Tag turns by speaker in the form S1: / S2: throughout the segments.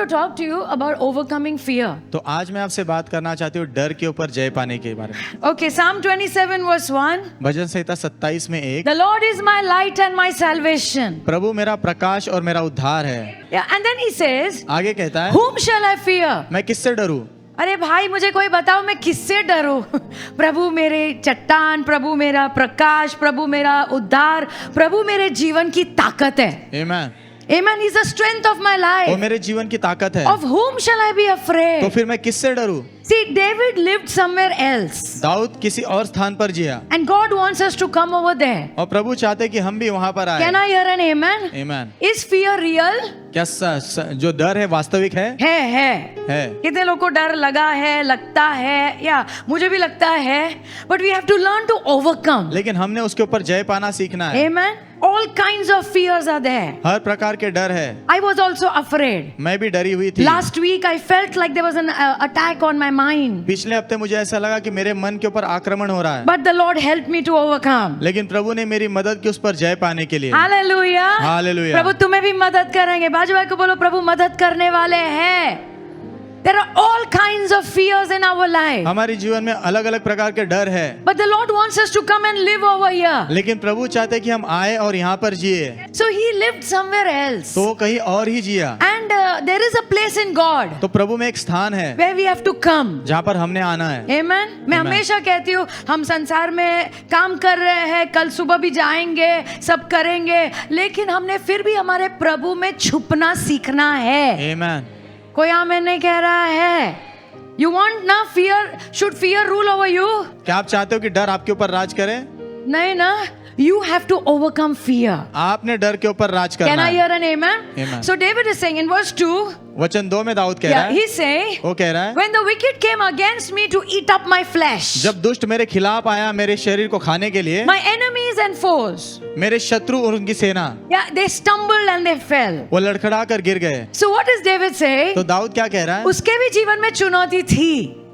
S1: to talk to you about overcoming fear.
S2: तो आज मैं आपसे बात करना चाहती हूँ डर के ऊपर जय पाने के बारे में।
S1: Okay, Psalm 27 verse 1.
S2: भजन संहिता 27 में 1,
S1: The Lord is my light and my salvation.
S2: प्रभु मेरा प्रकाश और मेरा उद्धार है।
S1: Yeah, and then he says,
S2: आगे कहता है,
S1: Whom shall I fear?
S2: मैं किससे डरूं?
S1: अरे भाई मुझे कोई बताओ मैं किससे डरूं? प्रभु मेरे चट्टान, प्रभु मेरा प्रकाश, प्रभु मेरा उद्धार, प्रभु मेरे जीवन की ताकत है।
S2: Amen।
S1: Amen. He's the strength of my
S2: वो
S1: life.
S2: मेरे जीवन की ताकत है।
S1: Of whom shall I be
S2: तो
S1: afraid?
S2: फिर मैं किससे डरूं?
S1: See, David lived somewhere else.
S2: Dawood किसी और स्थान पर जिया
S1: And God wants us to come over there.
S2: और प्रभु चाहते कि हम भी वहां पर आए।
S1: Can I hear an amen?
S2: Amen।
S1: Is fear real?
S2: क्या जो डर है वास्तविक है?
S1: है। कितने लोगों को डर लगा है, लगता है, या मुझे भी लगता है, but we have to learn to overcome.
S2: लेकिन हमने उसके ऊपर जय पाना सीखना है।
S1: Amen. All kinds of fears are there.
S2: हर प्रकार के डर है।
S1: I was also afraid.
S2: मैं भी डरी हुई थी।
S1: Last week I felt like there was an attack on my mind.
S2: पिछले हफ्ते मुझे ऐसा लगा कि मेरे मन के ऊपर आक्रमण हो रहा है।
S1: But the Lord helped me to overcome.
S2: लेकिन प्रभु ने मेरी मदद की उस पर जय पाने के लिए।
S1: Hallelujah.
S2: Hallelujah।
S1: प्रभु तुम्हें भी मदद करेंगे। बाजू वाले को बोलो प्रभु मदद करने वाले हैं। There are all kinds of fears in our life.
S2: हमारे जीवन में अलग अलग प्रकार के डर है।
S1: But the Lord wants us to come and live over here.
S2: लेकिन प्रभु चाहते हैं कि हम आए और यहाँ पर जिए।
S1: So he lived somewhere else.
S2: तो वो कहीं और ही जिया।
S1: And there is a place in God
S2: तो प्रभु में एक स्थान है
S1: where we have to come.
S2: जहाँ पर हमने आना है।
S1: Amen. मैं हमेशा कहती हूँ हम संसार में काम कर रहे हैं, कल सुबह भी जाएंगे, सब करेंगे, लेकिन हमने फिर भी हमारे प्रभु में छुपना सीखना है।
S2: Amen।
S1: कोई आमेन नहीं कह रहा है? You want ना fear? Should fear rule over you?
S2: क्या आप चाहते हो कि डर आपके ऊपर राज करे?
S1: नहीं ना. You have to overcome fear.
S2: आपने डर के ऊपर राज करना
S1: Can I
S2: है।
S1: hear an amen?
S2: Amen।
S1: So David is saying in verse 2,
S2: वचन 2 में दाऊद कह रहा है,
S1: he's saying,
S2: वो कह रहा है,
S1: when the wicked came against me to eat up my flesh,
S2: जब दुष्ट मेरे खिलाफ आया मेरे शरीर को खाने के लिए,
S1: my enemies and foes,
S2: मेरे शत्रु और उनकी सेना,
S1: they stumbled and they fell.
S2: वो लड़खड़ा कर गिर गए।
S1: So what does David say?
S2: तो दाऊद क्या कह रहा है?
S1: उसके भी जीवन में चुनौती थी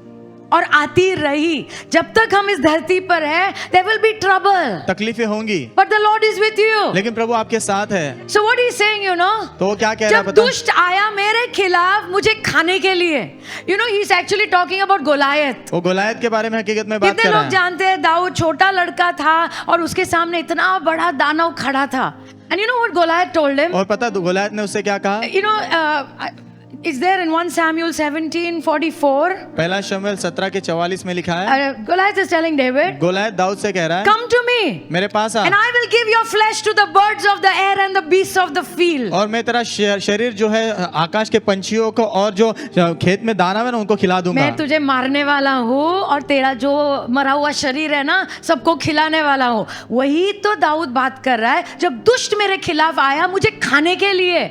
S1: और आती रही। जब तक हम इस धरती पर हैं, there will be trouble.
S2: तकलीफें होंगी,
S1: But the Lord is with you.
S2: लेकिन प्रभु आपके साथ है।
S1: So what he's saying, you know?
S2: तो वो क्या कह रहा है
S1: जब
S2: पता?
S1: दुष्ट आया मेरे खिलाफ मुझे खाने के लिए, you know, he's actually talking about Goliath.
S2: वो गोलायत के बारे में हकीकत में बात
S1: कितने
S2: कर रहा
S1: लोग
S2: है।
S1: जानते हैं दाऊद छोटा लड़का था और उसके सामने इतना बड़ा दानव खड़ा था। And you know what Goliath told him?
S2: और पता गोलायत ने उससे क्या कहा?
S1: You know, it's there in 1 Samuel 17:44.
S2: पहला शमूएल 17 के 44 में लिखा है,
S1: Goliath is telling David,
S2: Goliath Dawood से कह रहा है,
S1: come to me
S2: मेरे पास आ
S1: and I will give your flesh to the birds of the air and the beasts of the field.
S2: और मैं तेरा शरीर जो है आकाश के पंछियों को और जो खेत में दाना है ना उनको खिला दूंगा।
S1: मैं तुझे मारने वाला हूँ और तेरा जो मरा हुआ शरीर है ना सबको खिलाने वाला हूँ। वही तो दाऊद बात कर रहा है। जब दुष्ट मेरे खिलाफ आया मुझे खाने के लिए,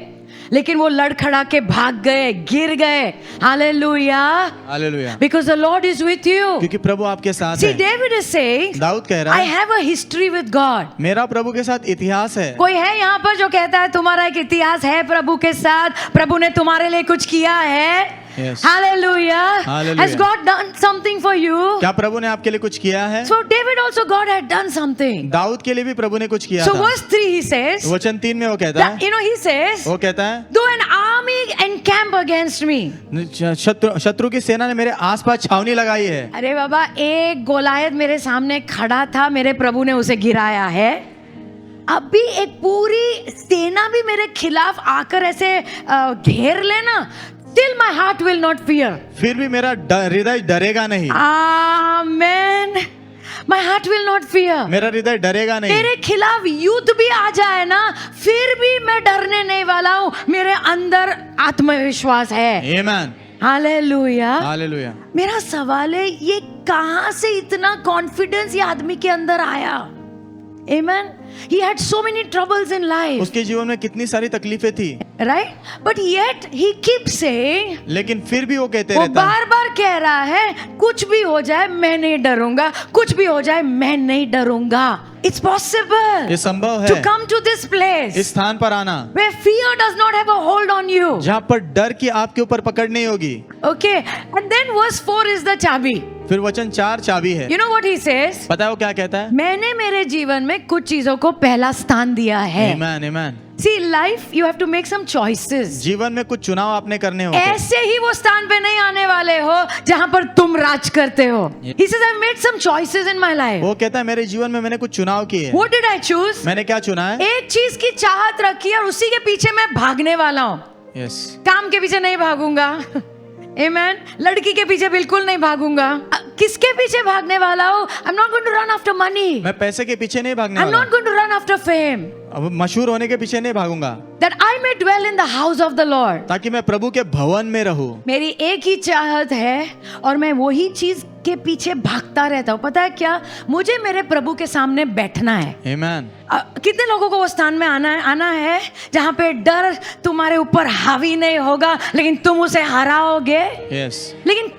S1: लेकिन वो लड़खड़ा के भाग गए, गिर गए। Hallelujah.
S2: Hallelujah.
S1: Because the Lord is with you.
S2: क्योंकि प्रभु आपके साथ
S1: See,
S2: है।
S1: David is saying,
S2: दाऊद कह रहा
S1: I
S2: है,
S1: have a history with God.
S2: मेरा प्रभु के साथ इतिहास है।
S1: कोई है यहाँ पर जो कहता है तुम्हारा एक इतिहास है प्रभु के साथ, प्रभु ने तुम्हारे लिए कुछ किया है?
S2: Yes.
S1: Hallelujah.
S2: Hallelujah.
S1: Has God done something for you?
S2: क्या प्रभु ने आपके लिए कुछ किया है?
S1: So David also God had done something.
S2: Dawood के लिए भी प्रभु ने कुछ किया
S1: So
S2: था।
S1: verse 3 he says,
S2: वचन 3 में वो कहता है,
S1: you know, he says,
S2: वो कहता है,
S1: though an army encamp against me.
S2: शत्रु की सेना ने मेरे आसपास छावनी लगाई है।
S1: अरे बाबा, एक गोलायत मेरे सामने खड़ा था, मेरे प्रभु ने उसे गिराया है। अभी एक पूरी सेना भी मेरे खिलाफ आकर ऐसे घेर लेना, still my heart will not fear.
S2: फिर भी मेरा हृदय डरेगा नहीं।
S1: Amen. My heart will not fear.
S2: मेरा हृदय डरेगा नहीं।
S1: मेरे खिलाफ युद्ध भी आ जाए ना, फिर भी मैं डरने नहीं वाला हूँ। मेरे अंदर आत्मविश्वास है।
S2: Amen.
S1: हालेलुया।
S2: हालेलुया।
S1: मेरा सवाल है, ये कहां से इतना कॉन्फिडेंस ये आदमी के अंदर आया? Amen. He had so many troubles in life.
S2: उसके जीवन में कितनी सारी तकलीफें थी,
S1: Right? But yet he keeps saying,
S2: लेकिन फिर भी वो कहते
S1: वो
S2: रहता है,
S1: बार बार कह रहा है, कुछ भी हो जाए मैं नहीं डरूंगा, कुछ भी हो जाए मैं नहीं डरूंगा। It's possible
S2: ये संभव है
S1: to come to this place
S2: इस स्थान पर आना
S1: where fear does not have a hold on you.
S2: जहाँ पर डर की आपके ऊपर पकड़ नहीं होगी।
S1: Okay, and then verse 4 is the चाबी.
S2: फिर वचन 4 चाबी है।
S1: You know what he says?
S2: पता है वो क्या कहता है?
S1: मैंने मेरे जीवन में कुछ चीजों को पहला स्थान दिया है।
S2: Amen, amen.
S1: See, life, you have to make some choices.
S2: जीवन में कुछ चुनाव आपने करने होंगे।
S1: ऐसे ही वो स्थान पे नहीं आने वाले हो जहां पर तुम राज करते हो. He says, I've made some choices in my life.
S2: वो कहता है मेरे जीवन में मैंने कुछ चुनाव किए हैं।
S1: What did I choose?
S2: मैंने क्या चुना है?
S1: एक चीज की चाहत रखी और उसी के पीछे मैं भागने वाला हूँ.
S2: यस।
S1: काम के पीछे नहीं भागूंगा. Amen. लड़की के पीछे बिल्कुल नहीं भागूंगा. किसके पीछे भागने वाला हूँ? I'm not going to run after money.
S2: मैं पैसे के पीछे नहीं भागने
S1: I'm
S2: वाला।
S1: not going to run after fame.
S2: अब मशहूर होने के पीछे नहीं भागूंगा।
S1: That I may dwell in the house of the Lord.
S2: ताकि मैं प्रभु के भवन में रहूं।
S1: मेरी एक ही चाहत है और मैं वही चीज के पीछे भागता रहता हूँ. पता है क्या? मुझे मेरे प्रभु के सामने बैठना है.
S2: आमीन।
S1: कितने लोगों को वो स्थान में आना है जहाँ पे डर तुम्हारे ऊपर हावी नहीं होगा लेकिन तुम उसे हराओगे.
S2: यस।
S1: लेकिन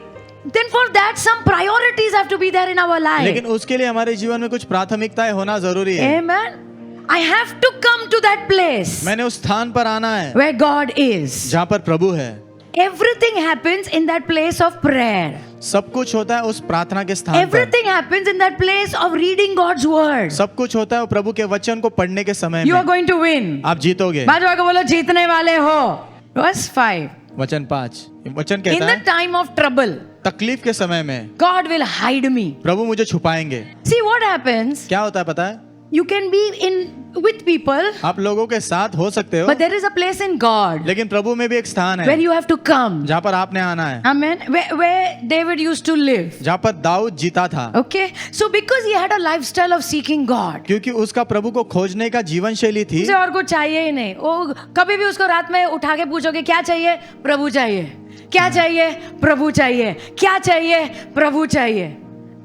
S1: then for that some priorities have to be there in our life.
S2: लेकिन उसके लिए हमारे जीवन में कुछ प्राथमिकताएं होना जरूरी है।
S1: Amen. I have to come to that place
S2: मैंने उस स्थान पर आना है
S1: where God is.
S2: जहाँ पर प्रभु है।
S1: Everything happens in that place of prayer.
S2: सब कुछ होता है उस प्रार्थना के स्थान पर।
S1: Everything happens in that place of reading God's word.
S2: सब कुछ होता है प्रभु के वचन को पढ़ने के समय
S1: You are
S2: में।
S1: going to win.
S2: आप जीतोगे।
S1: बाजू को बोलो जीतने वाले हो. Verse 5.
S2: वचन 5 वचन
S1: In
S2: कहता
S1: the
S2: है
S1: time of trouble,
S2: तकलीफ के समय में
S1: God will hide me.
S2: प्रभु मुझे छुपाएंगे।
S1: See what happens?
S2: क्या होता है पता है?
S1: You can be with people,
S2: आप लोगों के साथ हो सकते हो
S1: but there is a place in God
S2: लेकिन प्रभु में भी एक स्थान
S1: where
S2: है
S1: you have to come.
S2: जहाँ पर आपने आना है।
S1: Amen. Where David used to live.
S2: जहाँ पर दाऊद जीता था।
S1: Okay. So because he had a lifestyle of seeking God.
S2: क्योंकि उसका प्रभु को खोजने का जीवन शैली थी।
S1: उसे और कुछ चाहिए ही नहीं. वो कभी भी उसको रात में उठा के पूछोगे क्या चाहिए? प्रभु चाहिए. क्या चाहिए? प्रभु चाहिए. क्या चाहिए? प्रभु चाहिए.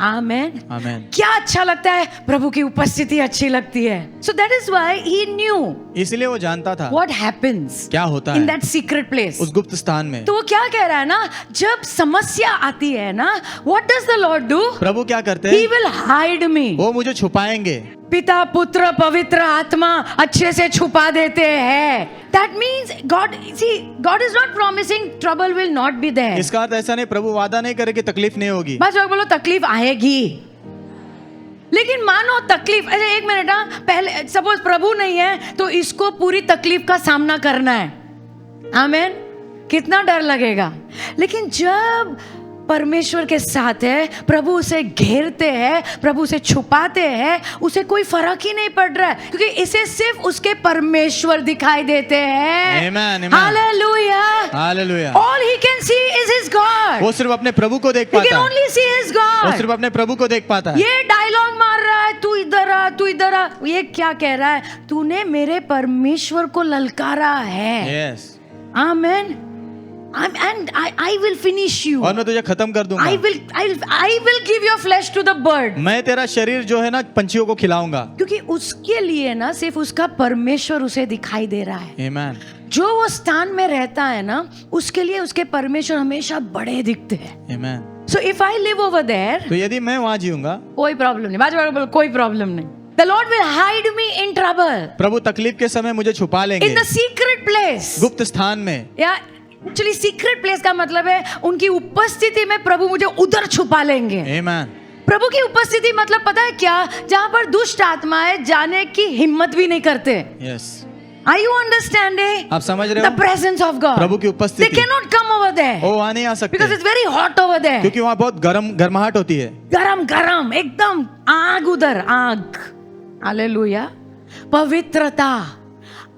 S1: आमेन.
S2: आमेन।
S1: क्या अच्छा लगता है? प्रभु की उपस्थिति अच्छी लगती है. So that is why he knew
S2: इसलिए वो जानता था
S1: what happens
S2: क्या होता
S1: in
S2: है
S1: that secret place.
S2: उस गुप्त स्थान में।
S1: तो वो क्या कह रहा है ना, जब समस्या आती है ना, what does the Lord do?
S2: प्रभु क्या करते
S1: He
S2: हैं?
S1: will hide me.
S2: वो मुझे छुपाएंगे।
S1: पिता पुत्र पवित्र आत्मा अच्छे से छुपा देते हैं. That means God is not promising trouble will not be there.
S2: इसका अर्थ ऐसा नहीं प्रभु वादा नहीं करे कि तकलीफ नहीं होगी।
S1: बस लोग बोलो तकलीफ आएगी. लेकिन मानो तकलीफ, अरे एक मिनट, पहले सपोज प्रभु नहीं है तो इसको पूरी तकलीफ का सामना करना है. आमेन. कितना डर लगेगा. लेकिन जब परमेश्वर के साथ है, प्रभु उसे घेरते हैं, प्रभु उसे छुपाते हैं, उसे कोई फर्क ही नहीं पड़ रहा है क्योंकि इसे सिर्फ उसके परमेश्वर दिखाई देते हैं.
S2: Amen, amen.
S1: Hallelujah.
S2: Hallelujah.
S1: All he can see is his God.
S2: वो सिर्फ अपने प्रभु को देख
S1: He can
S2: पाता है।
S1: only see his
S2: वो
S1: God.
S2: सिर्फ अपने प्रभु को देख पाता है।
S1: ये डायलॉग मार रहा है, तू इधर आ, तू इधर आ. ये क्या कह रहा है? तूने मेरे परमेश्वर को ललकारा है.
S2: Yes.
S1: Amen. And I will finish you.
S2: और मैं तुझे खत्म कर दूंगा।
S1: I will give your flesh to the bird.
S2: मैं तेरा शरीर जो है ना पंछियों को खिलाऊंगा।
S1: क्योंकि उसके लिए ना सिर्फ उसका परमेश्वर उसे दिखाई दे रहा है.
S2: आमेन।
S1: जो वो स्थान में रहता है ना, उसके लिए उसके परमेश्वर हमेशा बड़े दिखते हैं.
S2: आमेन।
S1: So if I live over there,
S2: तो यदि मैं वहां जीऊंगा
S1: कोई प्रॉब्लम नहीं. बाजू बोलो कोई प्रॉब्लम नहीं. The Lord will hide me in trouble.
S2: प्रभु तकलीफ के समय मुझे छुपा लेंगे।
S1: In the secret place.
S2: गुप्त स्थान में।
S1: या एक्चुअली सीक्रेट प्लेस का मतलब है उनकी उपस्थिति में प्रभु मुझे उधर छुपा लेंगे.
S2: आमेन।
S1: प्रभु की उपस्थिति मतलब पता है क्या? जहां पर दुष्ट आत्माएं जाने की हिम्मत भी नहीं करते.
S2: यस।
S1: Are you understanding?
S2: आप समझ रहे
S1: The
S2: हो?
S1: presence of God.
S2: प्रभु की
S1: They
S2: उपस्थिति।
S1: cannot come over there
S2: वो वहां नहीं आ सकते
S1: because it's very hot over there.
S2: क्योंकि वहां बहुत गर्माहट होती है।
S1: गरम गरम एकदम आग, उधर आग. हालेलुया. पवित्रता,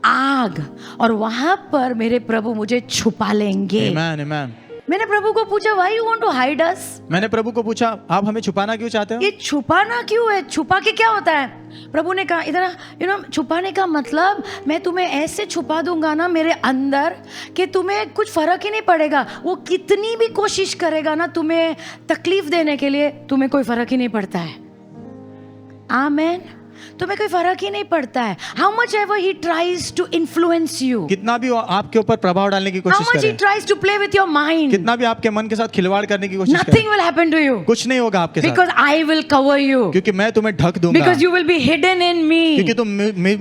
S1: आग, और वहां पर मेरे प्रभु मुझे छुपा लेंगे.
S2: आमेन, आमेन।
S1: मैंने प्रभु को पूछा, why you want to hide us?
S2: मैंने प्रभु को पूछा आप हमें छुपाना क्यों चाहते हो?
S1: ये छुपाना क्यों है? छुपा के क्या होता है? प्रभु ने कहा इधर छुपाने का मतलब मैं तुम्हें ऐसे छुपा दूंगा ना मेरे अंदर कि तुम्हें कुछ फर्क ही नहीं पड़ेगा. वो कितनी भी कोशिश करेगा ना तुम्हें तकलीफ देने के लिए, तुम्हें कोई फर्क ही नहीं पड़ता है. आमेन. तुम्हें कोई फर्क ही नहीं पड़ता है. How much ever he tries to influence you,
S2: कितना भी वो आपके ऊपर प्रभाव डालने की
S1: how
S2: कोशिश
S1: much he
S2: करे,
S1: tries to play with your mind,
S2: कितना भी आपके मन के साथ खिलवाड़ करने की कोशिश करे,
S1: nothing will happen to you
S2: कुछ नहीं होगा आपके साथ
S1: because I will cover you,
S2: क्योंकि मैं तुम्हें ढक दूंगा
S1: because you will be hidden in me.
S2: क्योंकि तुम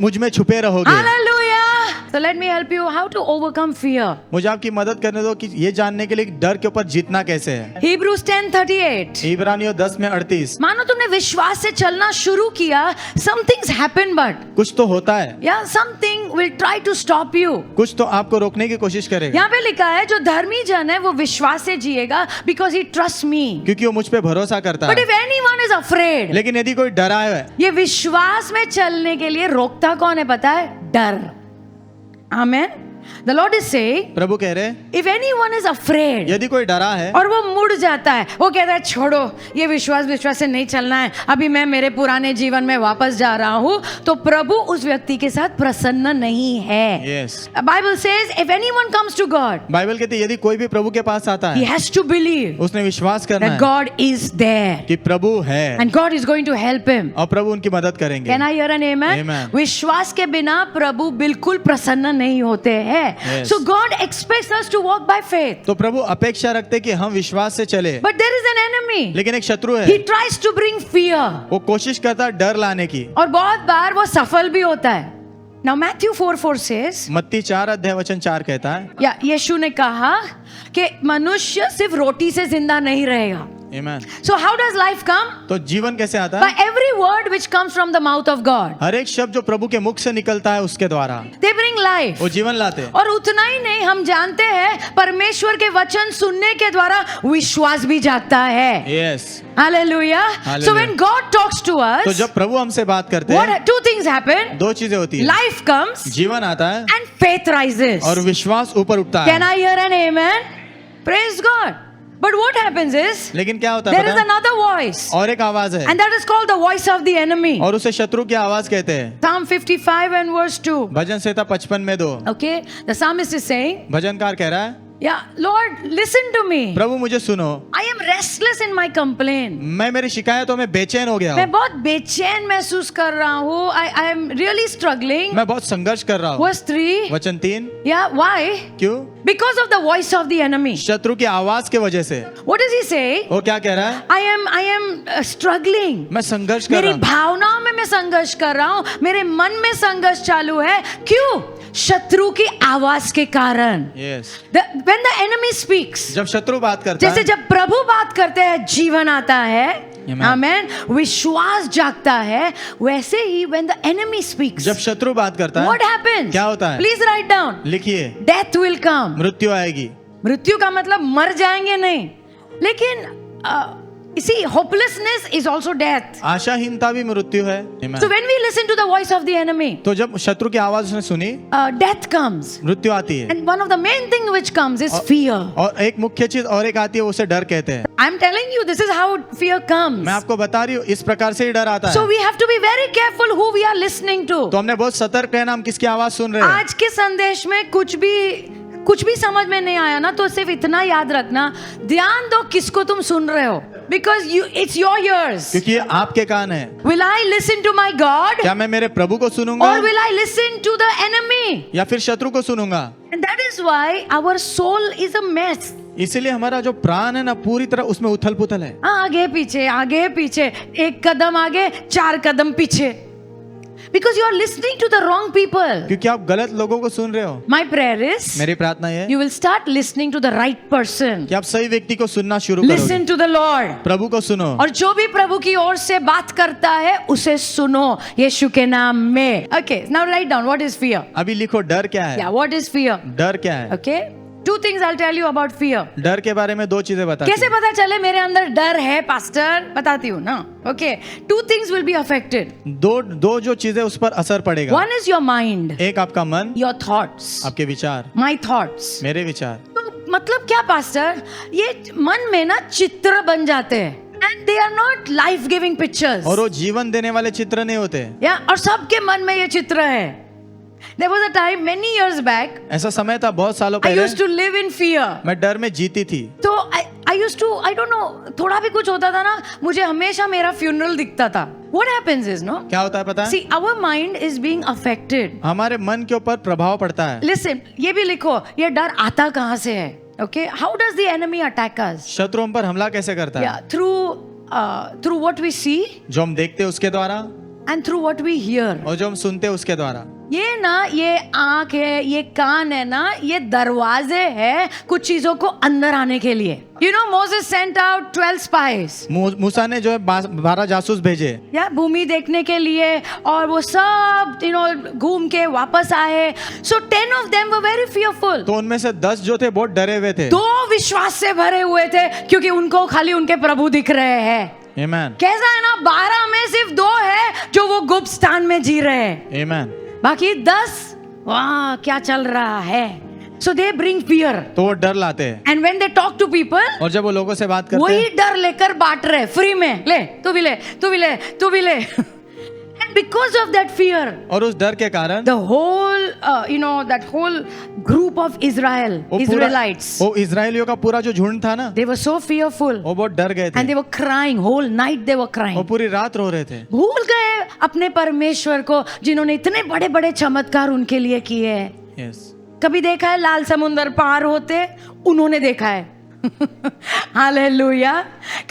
S2: मुझ में छुपे रहोगे.
S1: Hallelujah. So let me help you how to overcome fear.
S2: मुझे आपकी मदद करने दो कि ये जानने के लिए कि डर के ऊपर जीतना कैसे है।
S1: Hebrews 10:38.
S2: इब्रानियों 10:38।
S1: मानो तुमने विश्वास से चलना शुरू किया, some things happen but
S2: कुछ तो होता है,
S1: yeah, something will try to stop you.
S2: कुछ तो आपको रोकने की कोशिश करेगा,
S1: यहाँ पे लिखा है जो धर्मी जन है वो विश्वास से जिएगा because he trusts me.
S2: क्योंकि वो मुझ पे भरोसा करता
S1: But
S2: है।
S1: if anyone is afraid,
S2: लेकिन यदि कोई डरा है,
S1: ये विश्वास में चलने के लिए रोकता कौन है पता है? डर। आमेन। The Lord is saying,
S2: प्रभु कह रहे,
S1: if anyone is afraid,
S2: यदि कोई डरा है
S1: और वो मुड़ जाता है, वो कहता है छोड़ो, ये विश्वास से नहीं चलना है, अभी मैं मेरे पुराने जीवन में वापस जा रहा हूँ, तो प्रभु उस व्यक्ति के साथ प्रसन्न नहीं है।
S2: Yes.
S1: Bible says, if anyone comes to God,
S2: Bible कहती है यदि कोई भी प्रभु के पास आता
S1: he
S2: है,
S1: has to believe
S2: उसने विश्वास करना
S1: that
S2: है
S1: God is there
S2: कि प्रभु है
S1: and God is going to help him.
S2: और प्रभु उनकी मदद करेंगे।
S1: Can I hear an amen?
S2: Amen.
S1: विश्वास के बिना प्रभु बिल्कुल प्रसन्न नहीं होते हैं।
S2: Yes.
S1: So God expects us to walk by faith.
S2: तो प्रभु अपेक्षा रखते कि हम विश्वास से चले,
S1: But there is an enemy.
S2: लेकिन एक शत्रु है,
S1: He tries to bring fear.
S2: वो कोशिश करता है डर लाने की,
S1: और बहुत बार वो सफल भी होता है। Now Matthew 4:4 says,
S2: मत्ती 4:4 कहता है,
S1: या यीशु ने कहा कि मनुष्य सिर्फ रोटी से जिंदा नहीं रहेगा।
S2: Amen.
S1: So how does life come?
S2: तो जीवन कैसे आता
S1: By
S2: है?
S1: every word which comes from the mouth of God.
S2: हर एक शब्द जो प्रभु के मुख से निकलता है उसके द्वारा
S1: They bring life.
S2: वो जीवन लाते हैं।
S1: और उतना ही नहीं, हम जानते हैं परमेश्वर के वचन सुनने के द्वारा विश्वास भी जागता है।
S2: Yes.
S1: Hallelujah.
S2: Hallelujah.
S1: So when God talks to us,
S2: तो जब प्रभु हमसे बात करते हैं,
S1: two things happen.
S2: दो चीजें होती है,
S1: Life comes
S2: जीवन आता है
S1: and faith rises.
S2: और विश्वास ऊपर उठता
S1: Can
S2: है।
S1: I hear an amen? Praise God. But what happens is,
S2: लेकिन क्या होता
S1: there
S2: है
S1: is
S2: पता है?
S1: another voice.
S2: और एक आवाज है
S1: And that is called the voice of the enemy.
S2: और उसे शत्रु की आवाज कहते हैं।
S1: Psalm 55 and verse 2.
S2: Bhajan Samhita 55:2
S1: Okay, the psalmist is saying,
S2: भजनकार कह रहा है,
S1: yeah, Lord, listen to me.
S2: प्रभु मुझे सुनो,
S1: I am restless in my complaint.
S2: मैं मेरी शिकायतों में बेचैन हो गया
S1: मैं
S2: हूँ,
S1: बहुत बेचैन महसूस कर रहा हूँ. I am really struggling.
S2: मैं बहुत संघर्ष कर रहा हूँ।
S1: Verse 3.
S2: वचन 3,
S1: Yeah, why?
S2: क्यों?
S1: Because of the voice of the enemy.
S2: शत्रु की आवाज के वजह से।
S1: What does he say?
S2: वो क्या कह रहा है?
S1: I am struggling.
S2: मैं संघर्ष कर
S1: मेरी
S2: रहा हूँ,
S1: भावनाओं में मैं संघर्ष कर रहा हूँ, मेरे मन में संघर्ष चालू है। क्यों? शत्रु की आवाज के कारण।
S2: Yes.
S1: When the enemy speaks,
S2: जब शत्रु बात करता
S1: जैसे
S2: है,
S1: जब प्रभु बात करते हैं जीवन आता है,
S2: Amen.
S1: आमेन, विश्वास जागता है, वैसे ही when the enemy speaks,
S2: जब शत्रु बात करता
S1: what
S2: है,
S1: happens?
S2: क्या होता है?
S1: Please write down.
S2: लिखिए,
S1: Death will come.
S2: मृत्यु आएगी।
S1: मृत्यु का मतलब मर जाएंगे नहीं, लेकिन see, hopelessness is also death.
S2: आशाहीनता भी मृत्यु है। Amen.
S1: So when we listen to the voice of the enemy,
S2: तो जब शत्रु की आवाज उसने सुनी,
S1: death comes.
S2: मृत्यु आती है।
S1: And one of the main thing which comes is fear.
S2: और एक मुख्य चीज और एक आती है, उसे डर कहते हैं।
S1: I'm telling you, this is how fear comes.
S2: मैं आपको बता रही हूँ, इस प्रकार से ही डर आता
S1: So
S2: है।
S1: we have to be very careful who we are listening to.
S2: तो हमने बहुत सतर्क रहना, हम किसकी आवाज सुन रहे हैं।
S1: आज के संदेश में कुछ भी समझ में नहीं आया ना, तो सिर्फ इतना याद रखना, ध्यान दो किसको तुम सुन रहे हो, because it's your ears.
S2: क्योंकि ये आपके कान है।
S1: Will I listen to my God,
S2: क्या मैं मेरे प्रभु को सुनूंगा
S1: or will I listen to the enemy?
S2: या फिर शत्रु को सुनूंगा?
S1: And that is why our soul is a mess.
S2: इसीलिए हमारा जो प्राण है ना, पूरी तरह उसमें उथल पुथल है।
S1: आगे पीछे, एक कदम आगे, 4 कदम पीछे. Because you are listening to the wrong people.
S2: क्योंकि आप गलत लोगों को सुन रहे हो।
S1: My prayer is,
S2: मेरी प्रार्थना है
S1: you will start listening to the right person.
S2: कि आप सही व्यक्ति को सुनना शुरू करोगे।
S1: Listen to the Lord.
S2: प्रभु को सुनो,
S1: और जो भी प्रभु की ओर से बात करता है उसे सुनो यीशु के नाम में. Okay, now write down what is fear.
S2: अभी लिखो डर क्या है।
S1: Yeah, what is fear?
S2: डर क्या है?
S1: Okay, 2 things I'll tell you about fear.
S2: डर के बारे में 2 चीजें बता।
S1: कैसे पता चले मेरे अंदर डर है पास्टर? बताती हूँ ना. Okay, 2 things will be affected.
S2: दो जो चीजें उस पर असर पड़ेगा।
S1: One is your mind,
S2: एक आपका मन,
S1: your thoughts,
S2: आपके विचार,
S1: my thoughts.
S2: मेरे विचार।
S1: तो मतलब क्या पास्टर? ये मन में ना चित्र बन जाते हैं, and they are not life giving pictures.
S2: और वो जीवन देने वाले चित्र नहीं होते।
S1: या और सबके मन में ये चित्र है. There was a time many years back,
S2: ऐसा समय था बहुत सालों
S1: I
S2: पहले,
S1: used to live in fear.
S2: मैं डर में जीती थी।
S1: तो I used to, I don't know, थोड़ा भी कुछ होता था ना, मुझे हमेशा मेरा funeral दिखता था. What happens is, no?
S2: क्या होता है पता है?
S1: See, our mind is being affected.
S2: हमारे मन के ऊपर प्रभाव पड़ता है।
S1: Listen, ये भी लिखो, ये डर आता कहाँ से है? Okay, how does the enemy attack us?
S2: शत्रु हम पर हमला कैसे करता है?
S1: Yeah, through what we see
S2: जो हम देखते हैं उसके द्वारा
S1: and through what we hear.
S2: और जो हम सुनते हैं उसके द्वारा।
S1: ये ना, ये आंख है, ये कान है ना, ये दरवाजे है कुछ चीजों को अंदर आने के लिए. You know, Moses sent out 12 spies.
S2: मूसा ने जो है 12 जासूस भेजे
S1: या भूमि देखने के लिए, और वो सब घूम के वापस आए. So 10 of them were very fearful.
S2: तो उनमें से 10 जो थे बहुत डरे हुए थे.
S1: 2 विश्वास से भरे हुए थे क्योंकि उनको खाली उनके प्रभु दिख रहे हैं.
S2: Amen.
S1: कैसा है ना, 12 में सिर्फ 2 है जो वो गुप्त स्थान में जी रहे हैं.
S2: Amen.
S1: बाकी 10 वाह क्या चल रहा है. So they bring fear.
S2: तो वो डर लाते हैं.
S1: And when they talk to people,
S2: और जब वो लोगों से बात करते
S1: वही
S2: हैं
S1: डर लेकर बांट रहे फ्री में. ले तू भी ले, तू भी ले, तू भी ले. And because of that fear,
S2: और उस डर के कारण
S1: the whole that whole group of Israelites,
S2: वो इजराइलियों का पूरा जो झुंड था ना,
S1: they were so fearful
S2: वो बहुत डर गए थे.
S1: and they were crying whole night. They were crying.
S2: वो पूरी रात रो रहे थे.
S1: भूल गए अपने परमेश्वर को जिन्होंने इतने बड़े बड़े चमत्कार उनके लिए किए हैं.
S2: Yes.
S1: कभी देखा है लाल समुंदर पार होते? उन्होंने देखा है. हालेलुया.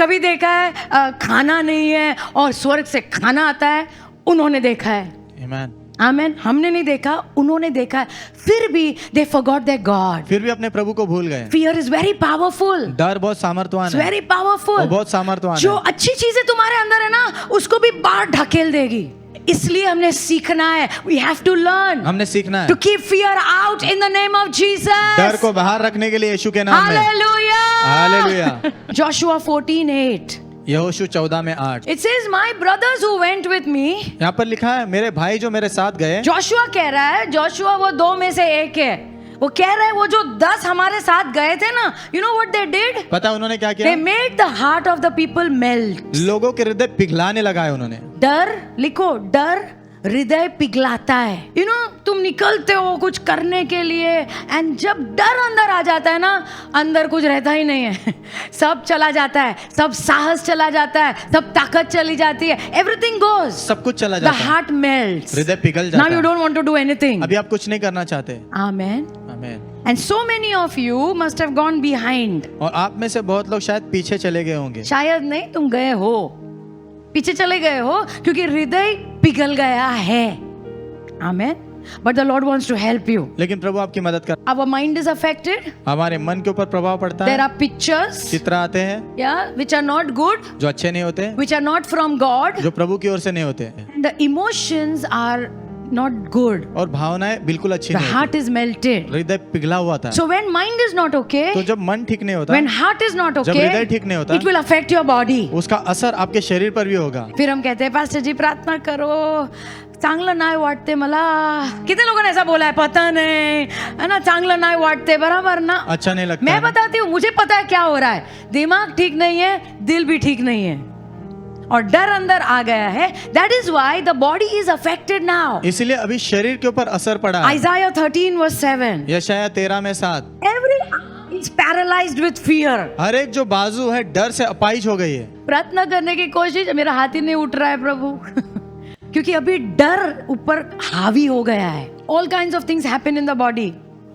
S1: कभी देखा है खाना नहीं है और स्वर्ग से खाना आता है? उन्होंने देखा है.
S2: Amen.
S1: आमेन. हमने नहीं देखा, उन्होंने देखा है. फिर भी they forgot their God.
S2: फिर भी अपने प्रभु को भूल गए.
S1: Fear is very powerful.
S2: डर बहुत सामर्थ्यवान
S1: It's
S2: है.
S1: very powerful.
S2: वो बहुत सामर्थ्यवान
S1: जो
S2: है.
S1: अच्छी चीजें तुम्हारे अंदर है ना, उसको भी बाहर ढकेल देगी. इसलिए हमने सीखना है. We have to learn
S2: हमने सीखना है
S1: to keep fear out in the name of Jesus.
S2: डर को बाहर रखने के लिए यीशु के नाम में.
S1: Hallelujah.
S2: Hallelujah.
S1: Joshua 14:8.
S2: यहोशू 14 में 8.
S1: It says, my brothers who went with me.
S2: यहाँ पर लिखा है मेरे भाई जो मेरे साथ गए.
S1: जोशुआ कह रहा है, जोशुआ वो 2 में से एक है. वो कह रहे हैं वो जो 10 हमारे साथ गए थे ना, you know what they did?
S2: पता है उन्होंने क्या
S1: They
S2: किया?
S1: made the heart of the people melt.
S2: लोगों के हृदय पिघलाने लगाए उन्होंने.
S1: डर लिखो, डर हृदय पिघलाता है. तुम निकलते हो कुछ करने के लिए, एंड जब डर अंदर आ जाता है ना, अंदर कुछ रहता ही नहीं है. सब चला जाता है, सब साहस चला जाता है, सब ताकत चली जाती है. Everything goes.
S2: सब कुछ चला
S1: द
S2: जाता है.
S1: Heart melts.
S2: हृदय पिघल जाता
S1: नाउ यू
S2: है.
S1: Don't want to do anything.
S2: अभी आप कुछ नहीं करना चाहते.
S1: आमेन.
S2: आमीन.
S1: And so many of you must have gone behind.
S2: और आप में से बहुत लोग शायद पीछे चले गए होंगे.
S1: शायद नहीं, तुम गए हो, पीछे चले गए हो क्योंकि हृदय पिघल गया है. आमेन. But the Lord wants to help you.
S2: लेकिन प्रभु आपकी मदद कर.
S1: Our mind is affected.
S2: हमारे मन के ऊपर प्रभाव पड़ता
S1: There
S2: है.
S1: are pictures,
S2: चित्र आते हैं
S1: yeah, which are not good,
S2: जो अच्छे नहीं होते,
S1: which are not from God.
S2: जो प्रभु की ओर से नहीं होते,
S1: The emotions are not good.
S2: और भावनाएं बिल्कुल अच्छी
S1: The
S2: नहीं
S1: heart
S2: होती.
S1: is melted.
S2: हृदय पिघला हुआ था.
S1: So when mind is not
S2: तो
S1: okay,
S2: जब मन ठीक नहीं होता,
S1: when heart is not
S2: जब हृदय
S1: okay,
S2: ठीक नहीं होता,
S1: it will affect your body.
S2: उसका असर आपके शरीर पर भी होगा.
S1: फिर हम कहते हैं पास्टर जी प्रार्थना करो, चांगलं नाही वाटते मला. कितने लोगों ने ऐसा बोला है? पता नहीं है ना, चांगलं नाही वाटते. बराबर ना.
S2: अच्छा नहीं लगता
S1: मैं
S2: है ना?
S1: बताती हूँ, मुझे पता है क्या हो रहा है. दिमाग ठीक नहीं है, दिल भी ठीक नहीं है, और डर अंदर आ गया है. That is why the body is affected now.
S2: इसलिए अभी शरीर के ऊपर असर पड़ा है.
S1: Isaiah 13:7.
S2: यशायाह 13 में 7.
S1: Every arm is paralyzed with fear.
S2: हर एक जो बाजू है डर से अपाहिज हो गई है.
S1: प्रार्थना करने की कोशिश, मेरा हाथ ही नहीं उठ रहा है प्रभु. क्योंकि अभी डर ऊपर हावी हो गया है. All kinds of things happen in the body.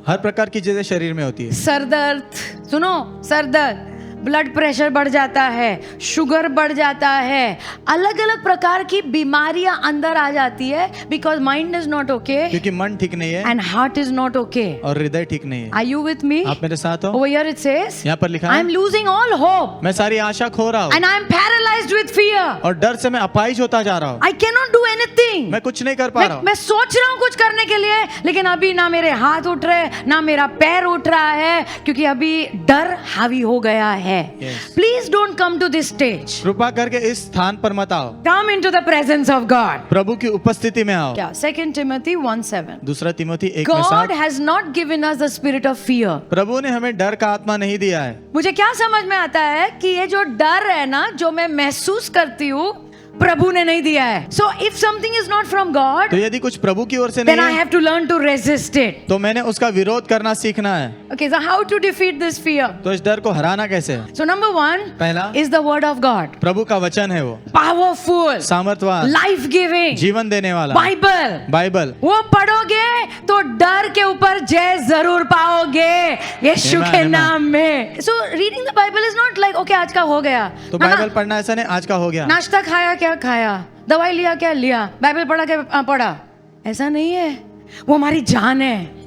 S2: हर प्रकार की चीजें शरीर में होती है.
S1: सर दर्द, सुनो, सर दर्द, ब्लड प्रेशर बढ़ जाता है, शुगर बढ़ जाता है, अलग अलग प्रकार की बीमारियां अंदर आ जाती है. Because mind is not okay
S2: क्योंकि मन ठीक नहीं है
S1: and heart is not okay.
S2: और हृदय ठीक नहीं है.
S1: Are you with me?
S2: आप मेरे साथ हो?
S1: ओवर हियर इट सेज,
S2: यहाँ पर लिखा
S1: आई एम
S2: है
S1: लूजिंग ऑल होप
S2: मैं सारी आशा खो रहा हूँ
S1: and I am paralysed with fear.
S2: और डर से मैं अपाहिज होता जा रहा हूँ.
S1: I can not do anything.
S2: मैं कुछ नहीं कर पा रहा हूँ.
S1: मैं सोच रहा हूँ कुछ करने के लिए, लेकिन अभी ना मेरे हाथ उठ रहे, ना मेरा पैर उठ रहा है, क्योंकि अभी डर हावी हो गया है.
S2: Yes.
S1: Please don't come to this stage.
S2: कृपा करके इस स्थान पर मत आओ.
S1: Come into the presence of God.
S2: प्रभु की उपस्थिति में आओ.
S1: क्या? 2 Timothy 1:7.
S2: दूसरा तिमोथी 1 में
S1: God
S2: 7.
S1: has not given us the spirit of fear.
S2: प्रभु ने हमें डर का आत्मा नहीं दिया है.
S1: मुझे क्या समझ में आता है कि ये जो डर है ना, जो मैं महसूस करती हूँ, प्रभु ने नहीं दिया है. So if something is not from God,
S2: तो यदि कुछ प्रभु की ओर से
S1: then I
S2: नहीं है
S1: have to learn to resist it.
S2: तो मैंने उसका विरोध करना सीखना है.
S1: Okay, so how to defeat this fear?
S2: तो इस डर को हराना कैसे है?
S1: So number 1
S2: पहला
S1: is the word of God.
S2: प्रभु का वचन है, वो
S1: Powerful,
S2: सामर्थवान,
S1: life giving,
S2: जीवन देने वाला
S1: Bible.
S2: बाइबल.
S1: वो पढ़ोगे तो डर के ऊपर जय जरूर पाओगे, यीशु
S2: Amen,
S1: के
S2: amen.
S1: नाम में. So reading the Bible is not like okay आज का हो गया.
S2: तो
S1: ना, ना,
S2: बाइबल पढ़ना ऐसा नहीं आज का हो गया.
S1: नाश्ता खाया क्या खाया, दवाई लिया क्या लिया, बाइबल पढ़ा क्या पढ़ा, ऐसा नहीं है. वो हमारी जान है।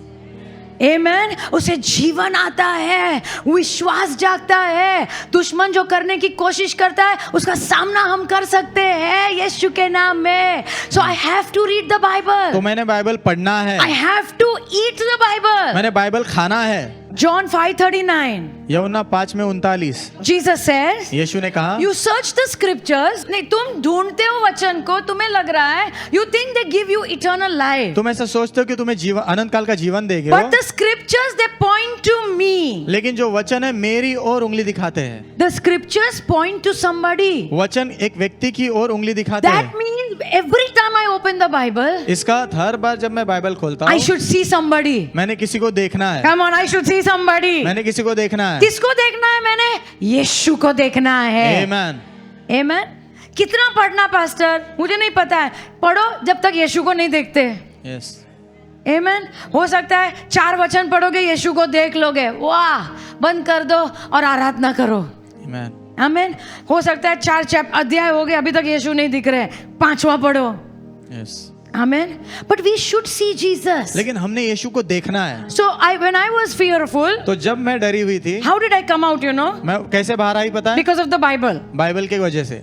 S1: आमेन। उसे जीवन आता है, विश्वास जागता है, दुश्मन जो करने की कोशिश करता है उसका सामना हम कर सकते हैं यीशु के नाम में। So I have to read the Bible,
S2: तो मैंने बाइबल पढ़ना है,
S1: I have to eat the Bible.
S2: मैंने बाइबल खाना है।
S1: John 5:39
S2: यूहन्ना 5:39
S1: Jesus says,
S2: यीशु ने कहा,
S1: You search the scriptures, नहीं तुम ढूंढते हो वचन को, तुम्हें लग रहा है you think they give you eternal life,
S2: तुम ऐसा सोचते हो कि तुम्हें जीवन, अनंत काल का जीवन देंगे
S1: but
S2: वो,
S1: the scriptures they point to me.
S2: लेकिन जो वचन है मेरी ओर उंगली दिखाते हैं।
S1: The scriptures point to somebody.
S2: वचन एक व्यक्ति की ओर उंगली दिखाते
S1: That
S2: हैं।
S1: means every time I open the Bible,
S2: इसका हर बार जब मैं बाइबल खोलता
S1: I
S2: हूँ,
S1: should see somebody.
S2: मैंने किसी को देखना है,
S1: Come on, I should see somebody.
S2: मैंने किसी को देखना है।
S1: किसको देखना है? मैंने यीशु को देखना है।
S2: आमेन।
S1: Amen. कितना पढ़ना पास्टर? मुझे नहीं पता है। पढ़ो जब तक यीशु को नहीं देखते।
S2: यस।
S1: Amen. हो सकता है 4 वचन पढ़ोगे, यीशु को देख लोगे, वाह, बंद कर दो और आराधना करो।
S2: आमेन।
S1: आमेन। हो सकता है 4 अध्याय हो गए, अभी तक यीशु नहीं दिख रहे, 5वां पढ़ो।
S2: Yes.
S1: Amen. But we should see Jesus.
S2: लेकिन हमने यीशु को देखना है।
S1: So when I was fearful,
S2: तो जब मैं डरी हुई थी,
S1: how did I come out, you know?
S2: मैं कैसे बाहर आई पता है?
S1: Because of the Bible.
S2: Bible की वजह से।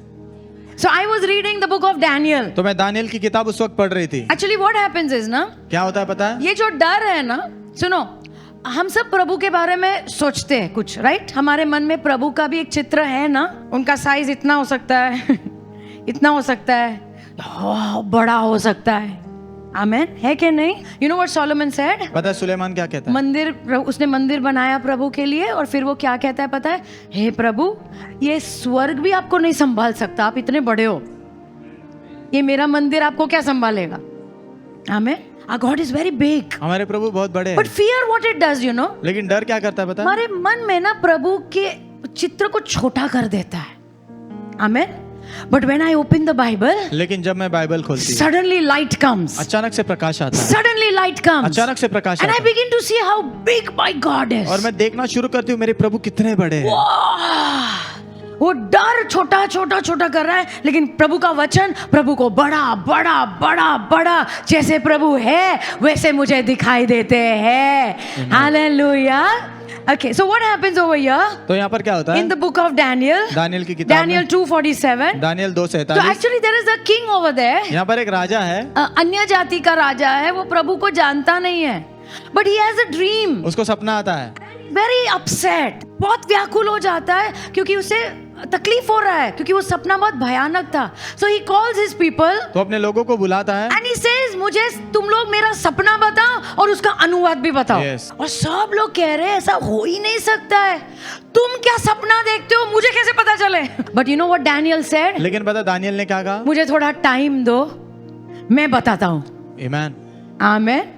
S1: So I was reading the book of Daniel.
S2: तो मैं दानियल की किताब उस वक्त पढ़ रही थी।
S1: Actually what happens is ना,
S2: क्या होता है पता है?
S1: ये जो डर है ना, सुनो, हम सब प्रभु के बारे में सोचते हैं कुछ, राइट? हमारे मन में प्रभु का भी एक चित्र है ना, उनका साइज इतना हो सकता है इतना हो सकता है, बड़ा हो सकता है। आमेन, है कि नहीं? You know what Solomon said?
S2: पता है सुलेमान क्या कहता है?
S1: मंदिर, उसने मंदिर बनाया प्रभु के लिए, और फिर वो क्या कहता है पता है? हे प्रभु, ये स्वर्ग भी आपको नहीं संभाल सकता, आप इतने बड़े हो, ये मेरा मंदिर आपको क्या संभालेगा? आमेन। Our God is very big.
S2: हमारे प्रभु बहुत बड़े हैं।
S1: But fear what it does, you know?
S2: लेकिन डर क्या करता है पता है?
S1: हमारे मन में ना प्रभु के चित्र को छोटा कर देता है। आमेन। But when I open the Bible,
S2: लेकिन जब मैं बाइबल खोलती हूँ,
S1: suddenly light comes.
S2: अचानक से प्रकाश आता है।
S1: Suddenly light comes.
S2: अचानक से प्रकाश
S1: And
S2: आता
S1: I
S2: है।
S1: begin to see how big my God is.
S2: और मैं देखना शुरू करती हूँ मेरे प्रभु कितने बड़े हैं।
S1: वाह! वो डर छोटा छोटा छोटा कर रहा है, लेकिन प्रभु का वचन प्रभु को बड़ा बड़ा बड़ा बड़ा, जैसे प्रभु है वैसे मुझे दिखाई देते हैं। Hallelujah. Okay, so what happens over here?
S2: तो यहाँ पर क्या होता है?
S1: In the book of Daniel,
S2: Daniel की किताब
S1: Daniel
S2: में,
S1: 2:47.
S2: Daniel
S1: So
S2: 2:47।
S1: actually there is a king over there.
S2: यहाँ पर एक राजा है,
S1: अन्य जाति का राजा है, वो प्रभु को जानता नहीं है, but he has a dream.
S2: उसको सपना आता है।
S1: Very upset, बहुत व्याकुल हो जाता है क्योंकि उसे तकलीफ हो रहा है, क्योंकि वो सपना बहुत भयानक था। So he calls his people
S2: तो अपने लोगों को बुलाता है
S1: and he says, मुझे तुम लोग मेरा सपना बताओ और उसका अनुवाद भी बताओ।
S2: Yes.
S1: और सब लोग कह रहे हैं ऐसा हो ही नहीं सकता है, तुम क्या सपना देखते हो, मुझे कैसे पता चले? But you know what Daniel said?
S2: लेकिन पता दानियल ने क्या कहा?
S1: मुझे थोड़ा टाइम दो, मैं बताता हूँ।
S2: आमेन।
S1: Amen.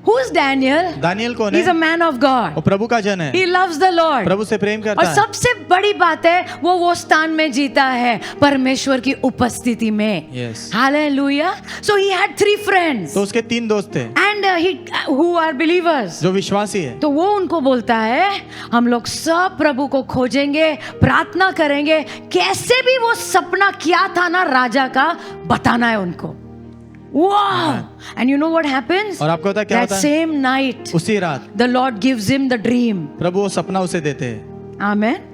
S1: Who's Daniel?
S2: दानियल कौन
S1: He's
S2: है?
S1: a man of God.
S2: वो प्रभु का जन है,
S1: He loves the Lord.
S2: प्रभु से प्रेम
S1: और
S2: करता है।
S1: सबसे बड़ी बात है वो स्थान में जीता है परमेश्वर की उपस्थिति में।
S2: Yes.
S1: Hallelujah. So he had 3 friends
S2: तो उसके 3 दोस्त थे
S1: and who are believers.
S2: जो विश्वासी है।
S1: तो वो उनको बोलता है, हम लोग सब प्रभु को खोजेंगे, प्रार्थना करेंगे, कैसे भी वो सपना क्या था ना राजा का, बताना है उनको। Wow! And you know what happens?
S2: और आपको पता है क्या
S1: That
S2: होता है?
S1: same night,
S2: उसी रात
S1: the Lord gives him the dream.
S2: प्रभु वो सपना उसे देते हैं।
S1: Amen.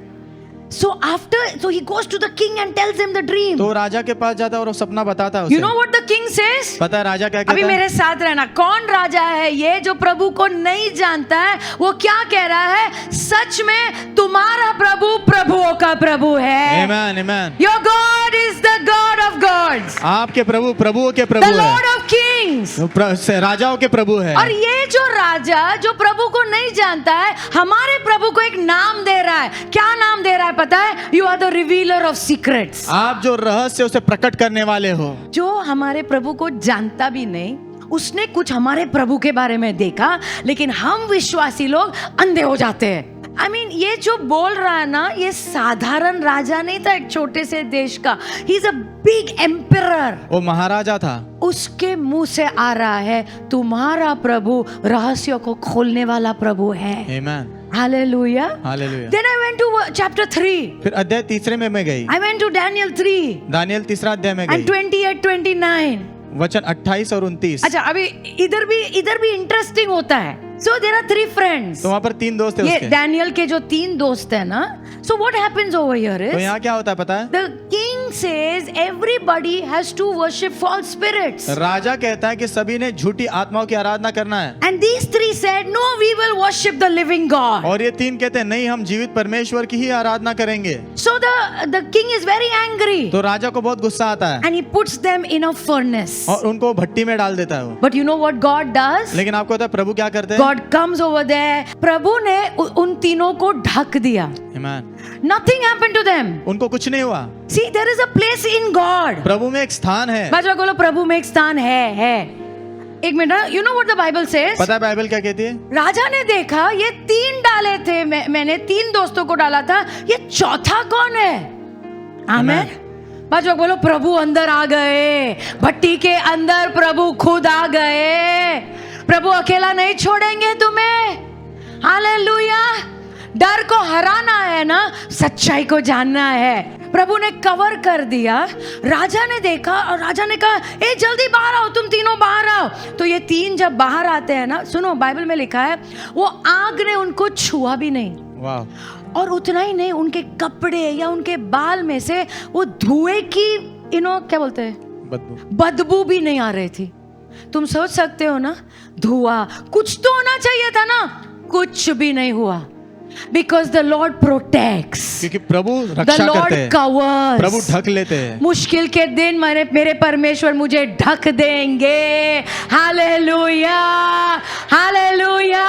S1: So he goes to the king and tells him the dream.
S2: तो राजा के पास जाता है और वो सपना बताता है उसे।
S1: You know what the king says?
S2: पता है राजा क्या
S1: अभी
S2: कहता है?
S1: मेरे साथ रहना, कौन राजा है ये जो प्रभु को नहीं जानता है? वो क्या कह रहा है? सच में तुम्हारा प्रभु प्रभुओं का प्रभु है।
S2: आमेन, आमेन।
S1: Your God is the God of gods,
S2: आपके प्रभु प्रभुओं के
S1: the
S2: प्रभु
S1: Lord
S2: है,
S1: of kings.
S2: राजाओं के प्रभु है।
S1: और ये जो राजा जो प्रभु को नहीं जानता है, हमारे प्रभु को एक नाम दे रहा है। क्या नाम दे रहा है पता है? You are the revealer of secrets.
S2: आप जो रहस्य उसे प्रकट करने वाले हो।
S1: जो हमारे प्रभु को जानता भी नहीं, उसने कुछ हमारे प्रभु के बारे में देखा, लेकिन हम विश्वासी लोग अंधे हो जाते हैं। I mean, ये जो बोल रहा है ना, ये साधारण राजा नहीं था एक छोटे से देश का। He is a big emperor.
S2: वो महाराजा था।
S1: उसके मुंह से आ रहा है, तुम्हारा प्रभु रहस्यों को खोलने वाला प्रभु है।
S2: आमेन,
S1: Hallelujah.
S2: Hallelujah.
S1: Then I went to chapter 3.
S2: फिर अध्याय 3 में मैं गई।
S1: I went to Daniel 3
S2: Daniel 3 अध्याय में
S1: and
S2: गई।
S1: 28-29.
S2: वचन 28 और 29।
S1: अच्छा, अभी इधर भी इंटरेस्टिंग होता है। So there are 3 friends.
S2: तो वहां पर 3 दोस्त थे
S1: ये
S2: उसके।
S1: डैनियल के जो 3 दोस्त है ना, so what happens over here
S2: तो
S1: इज
S2: यहाँ क्या होता है पता है?
S1: The king says everybody has to worship false spirits,
S2: राजा कहता है कि सभी ने झूठी आत्माओं की आराधना करना है।
S1: And these 3 said no, we will worship the living God.
S2: और ये 3 कहते हैं नहीं, हम जीवित परमेश्वर की ही आराधना करेंगे।
S1: So the king is very angry
S2: तो राजा को बहुत गुस्सा आता है
S1: and he puts them in a furnace.
S2: और उनको भट्टी में डाल देता है वो।
S1: But you know what God does?
S2: लेकिन आपको पता है प्रभु क्या करते हैं?
S1: God comes over there. प्रभु ने उन तीनों को ढक दिया।
S2: Amen.
S1: Nothing happened to them.
S2: उनको कुछ नहीं हुआ।
S1: See, there is a place in God.
S2: प्रभु में एक स्थान है।
S1: बाजू बोलो, प्रभु में एक स्थान है। एक minute, you know what the Bible says?
S2: पता है बाइबल क्या कहती है?
S1: राजा ने देखा ये 3 डाले थे, मैंने 3 दोस्तों को डाला था, ये चौथा कौन है? आमेन। बाजू बोलो, प्रभु अंदर आ गए। भट्टी के अंदर प्रभु खुद आ गए। प्रभु अकेला नहीं छोड़ेंगे तुम्हें। हालेलुया। डर को हराना है ना, सच्चाई को जानना है। प्रभु ने कवर कर दिया। राजा ने देखा और राजा ने कहा, ए जल्दी बाहर आओ, तुम तीनों बाहर आओ। तो ये 3 जब बाहर आते हैं ना, सुनो बाइबल में लिखा है वो आग ने उनको छुआ भी नहीं।
S2: वाह।
S1: और उतना ही नहीं, उनके कपड़े या उनके बाल में से वो धुएं की क्या बोलते हैं, बदबू भी नहीं आ रही थी। तुम सोच सकते हो ना, धुआं कुछ तो होना चाहिए था ना, कुछ भी नहीं हुआ। Because the Lord protects.
S2: क्योंकि प्रभु रक्षा करते हैं,
S1: covers.
S2: प्रभु ढक लेते हैं।
S1: मुश्किल के दिन मेरे परमेश्वर मुझे ढक देंगे। Hallelujah, hallelujah.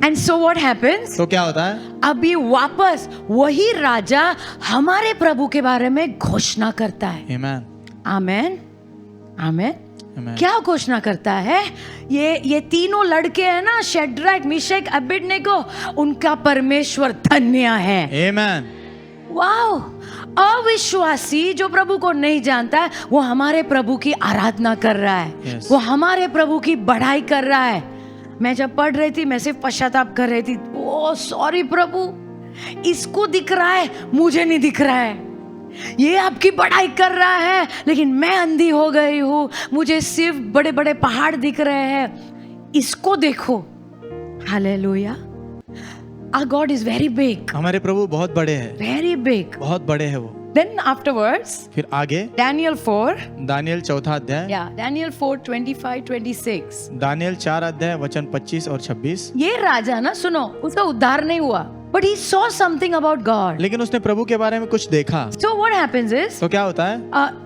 S1: And so what happens?
S2: तो क्या होता है?
S1: अभी वापस वही राजा हमारे प्रभु के बारे में घोषणा करता है।
S2: Amen.
S1: आमेन, आमेन।
S2: Amen.
S1: क्या घोषणा करता है? ये तीनों लड़के हैं ना, शेड्रक, मिशक, अबेदनेगो, उनका परमेश्वर धन्य है।
S2: Amen.
S1: वाओ। अविश्वासी जो प्रभु को नहीं जानता है, वो हमारे प्रभु की आराधना कर रहा है।
S2: Yes.
S1: वो हमारे प्रभु की बढ़ाई कर रहा है। मैं जब पढ़ रही थी, मैं सिर्फ पश्चाताप कर रही थी। ओ सॉरी प्रभु, इसको दिख रहा है, मुझे नहीं दिख रहा है। ये आपकी बढ़ाई कर रहा है, लेकिन मैं अंधी हो गई हूँ। मुझे सिर्फ बड़े बड़े पहाड़ दिख रहे हैं, इसको देखो। Hallelujah. Our God is very big.
S2: हमारे प्रभु बहुत बड़े हैं,
S1: Very big.
S2: बहुत बड़े हैं वो।
S1: Then afterwards,
S2: फिर आगे
S1: Daniel 4.
S2: दानियल 4 अध्याय।
S1: Yeah, Daniel 4, 25, 26.
S2: दानियल 4 अध्याय वचन 25 और 26।
S1: ये राजा ना, सुनो, उसका उद्धार नहीं हुआ, but he saw something about God.
S2: लेकिन उसने प्रभु के बारे में कुछ देखा।
S1: So what happens is,
S2: तो क्या होता है?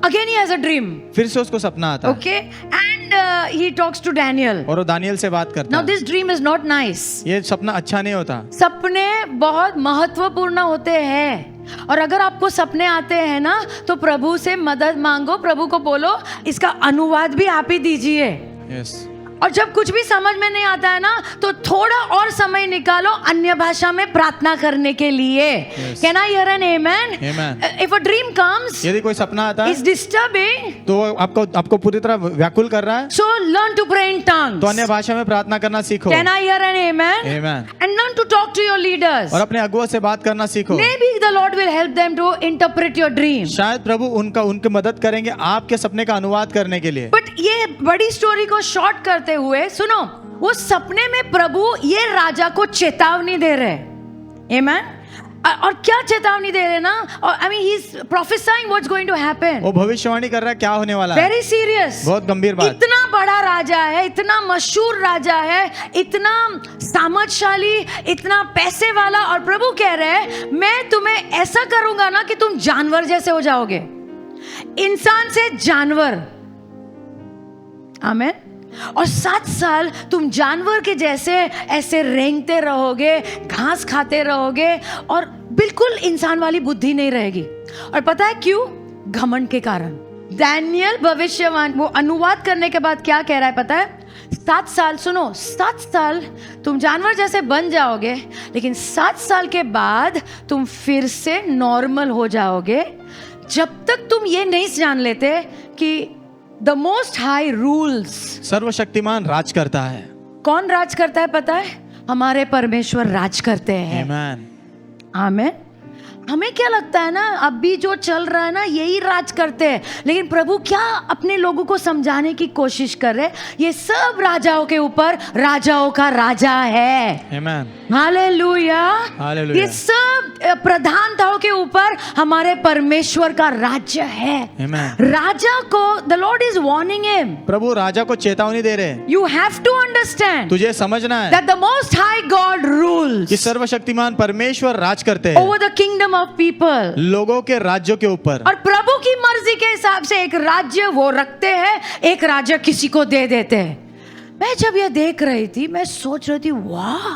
S1: again he has a dream.
S2: फिर से उसको सपना आता है।
S1: Okay, and he talks to Daniel.
S2: और वो दानियल से बात करता
S1: Now
S2: है।
S1: this dream is not nice.
S2: ये सपना अच्छा नहीं होता।
S1: सपने बहुत महत्वपूर्ण होते हैं, और अगर आपको सपने आते हैं ना, तो प्रभु से मदद मांगो, प्रभु को बोलो इसका अनुवाद भी आप ही दीजिए।
S2: Yes.
S1: और जब कुछ भी समझ में नहीं आता है ना, तो थोड़ा और समय निकालो अन्य भाषा में प्रार्थना करने के लिए।
S2: Yes.
S1: Can I hear an amen?
S2: Amen.
S1: If a dream comes,
S2: यदि कोई सपना आता
S1: it's
S2: है
S1: disturbing,
S2: तो आपको पूरी तरह व्याकुल कर रहा है,
S1: so learn to pray in tongues.
S2: तो अन्य भाषा में प्रार्थना करना सीखो।
S1: Can I hear an amen?
S2: Amen.
S1: And learn to talk to your leaders.
S2: और अपने अगुआ से बात करना सीखो।
S1: Maybe the Lord will help them to interpret your dream.
S2: शायद प्रभु उनकी मदद करेंगे आपके सपने का अनुवाद करने के लिए।
S1: बट ये बड़ी स्टोरी को शॉर्ट करते हुए सुनो, वो सपने में प्रभु ये राजा को चेतावनी दे रहे। आमेन। और क्या चेतावनी दे रहे ना, I mean he is prophesying what's going to happen.
S2: वो भविष्यवाणी कर रहा है क्या होने वाला है।
S1: वेरी सीरियस,
S2: बहुत गंभीर बात।
S1: इतना बड़ा राजा है, इतना मशहूर राजा है, इतना सामर्थशाली, इतना पैसे वाला, और प्रभु कह रहे हैं मैं तुम्हें ऐसा करूंगा ना कि तुम जानवर जैसे हो जाओगे, इंसान से जानवर। आमेन। और 7 साल तुम जानवर के जैसे ऐसे रेंगते रहोगे, घास खाते रहोगे, और बिल्कुल इंसान वाली बुद्धि नहीं रहेगी। और पता है क्यों? घमंड के कारण। दानियल भविष्यवाणी वो अनुवाद करने के बाद क्या कह रहा है पता है? 7 साल, सुनो, 7 साल तुम जानवर जैसे बन जाओगे, लेकिन 7 साल के बाद तुम फिर से नॉर्मल हो जाओगे, जब तक तुम ये नहीं जान लेते कि द मोस्ट हाई रूल्स।
S2: सर्वशक्तिमान राज करता है।
S1: कौन राज करता है पता है? हमारे परमेश्वर राज करते हैं।
S2: आमेन।
S1: आमेन। हमें क्या लगता है ना, अभी जो चल रहा है ना यही राज करते हैं, लेकिन प्रभु क्या अपने लोगों को समझाने की कोशिश कर रहे, ये सब राजाओं के ऊपर राजाओं का राजा है।
S2: Amen.
S1: हालेलुया।
S2: हालेलुया।
S1: ये सब प्रधानताओं के ऊपर हमारे परमेश्वर का राज्य है।
S2: Amen.
S1: राजा को the lord is warning him,
S2: प्रभु राजा को चेतावनी दे रहे हैं,
S1: यू हैव टू अंडरस्टैंड
S2: तुझे समझना है
S1: that the most high God
S2: कि
S1: rules
S2: सर्वशक्तिमान परमेश्वर राज करते हैं
S1: over the kingdom of people।
S2: लोगों के राज्यों के ऊपर,
S1: और प्रभु की मर्जी के हिसाब से एक राज्य वो रखते हैं, एक राज्य किसी को दे देते हैं। मैं जब ये देख रही थी मैं सोच रही थी, वाह,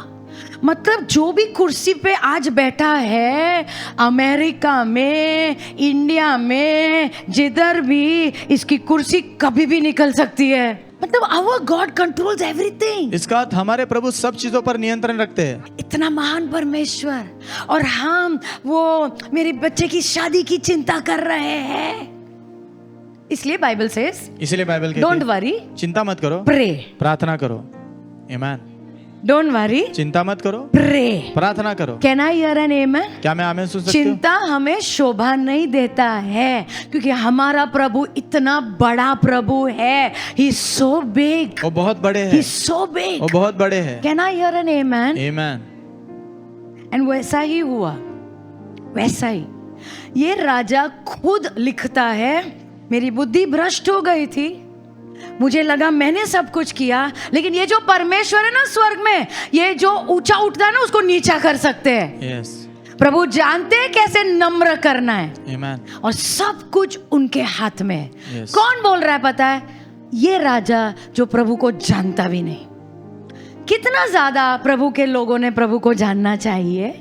S1: मतलब जो भी कुर्सी पे आज बैठा है अमेरिका में, इंडिया में, जिधर भी, इसकी कुर्सी कभी भी निकल सकती है। मतलब आवर गॉड कंट्रोल्स एवरीथिंग।
S2: इसका अर्थ हमारे प्रभु सब चीजों पर नियंत्रण रखते हैं।
S1: इतना महान परमेश्वर, और हम वो मेरे बच्चे की शादी की चिंता कर रहे हैं। इसलिए बाइबल सेज,
S2: इसलिए बाइबल कहती
S1: डोंट
S2: है,
S1: वरी,
S2: चिंता मत करो,
S1: प्रे।
S2: प्रार्थना करो। आमेन।
S1: डोंट वरी,
S2: चिंता मत करो,
S1: प्रे।
S2: प्रार्थना करो।
S1: कैन आई हियर एन आमेन?
S2: क्या मैं आमेन सुन सकती हूँ?
S1: चिंता हमें शोभा नहीं देता है, क्योंकि हमारा प्रभु इतना बड़ा प्रभु है। ही इज सो बिग,
S2: वो बहुत बड़े
S1: ही
S2: हैं,
S1: इज सो बिग।
S2: वो बहुत बड़े हैं।
S1: Can I hear an amen?
S2: Amen.
S1: And वैसा ही हुआ, वैसा ही ये राजा खुद लिखता है, मेरी बुद्धि भ्रष्ट हो गई थी, मुझे लगा मैंने सब कुछ किया, लेकिन ये जो परमेश्वर है ना स्वर्ग में, ये जो ऊंचा उठता है ना उसको नीचा कर सकते हैं।
S2: यस।
S1: प्रभु जानते हैं कैसे नम्र करना है,
S2: आमेन।
S1: और सब कुछ उनके हाथ में है।
S2: Yes.
S1: कौन बोल रहा है पता है? ये राजा जो प्रभु को जानता भी नहीं। कितना ज्यादा प्रभु के लोगों ने प्रभु को जानना चाहिए।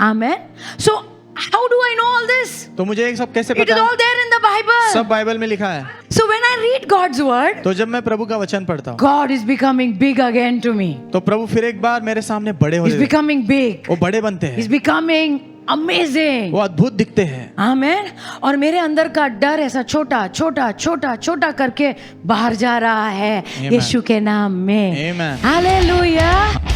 S1: आमेन। सो how do I know all this?
S2: तो मुझे एक सब कैसे
S1: It is
S2: पता?
S1: all there in the Bible.
S2: सब बाइबल में लिखा है।
S1: So when I read God's word,
S2: तो जब मैं प्रभु का वचन पढ़ता हूँ,
S1: God is becoming big again to me.
S2: तो प्रभु फिर एक बार मेरे सामने बड़े हो
S1: He's
S2: जाते हैं।
S1: becoming big.
S2: वो बड़े बनते
S1: He's
S2: हैं,
S1: becoming amazing.
S2: वो अद्भुत दिखते हैं।
S1: आमेन। और मेरे अंदर का डर ऐसा छोटा छोटा छोटा छोटा करके बाहर जा रहा है
S2: Amen.
S1: यीशु के नाम में।
S2: Amen.
S1: हालेलुया।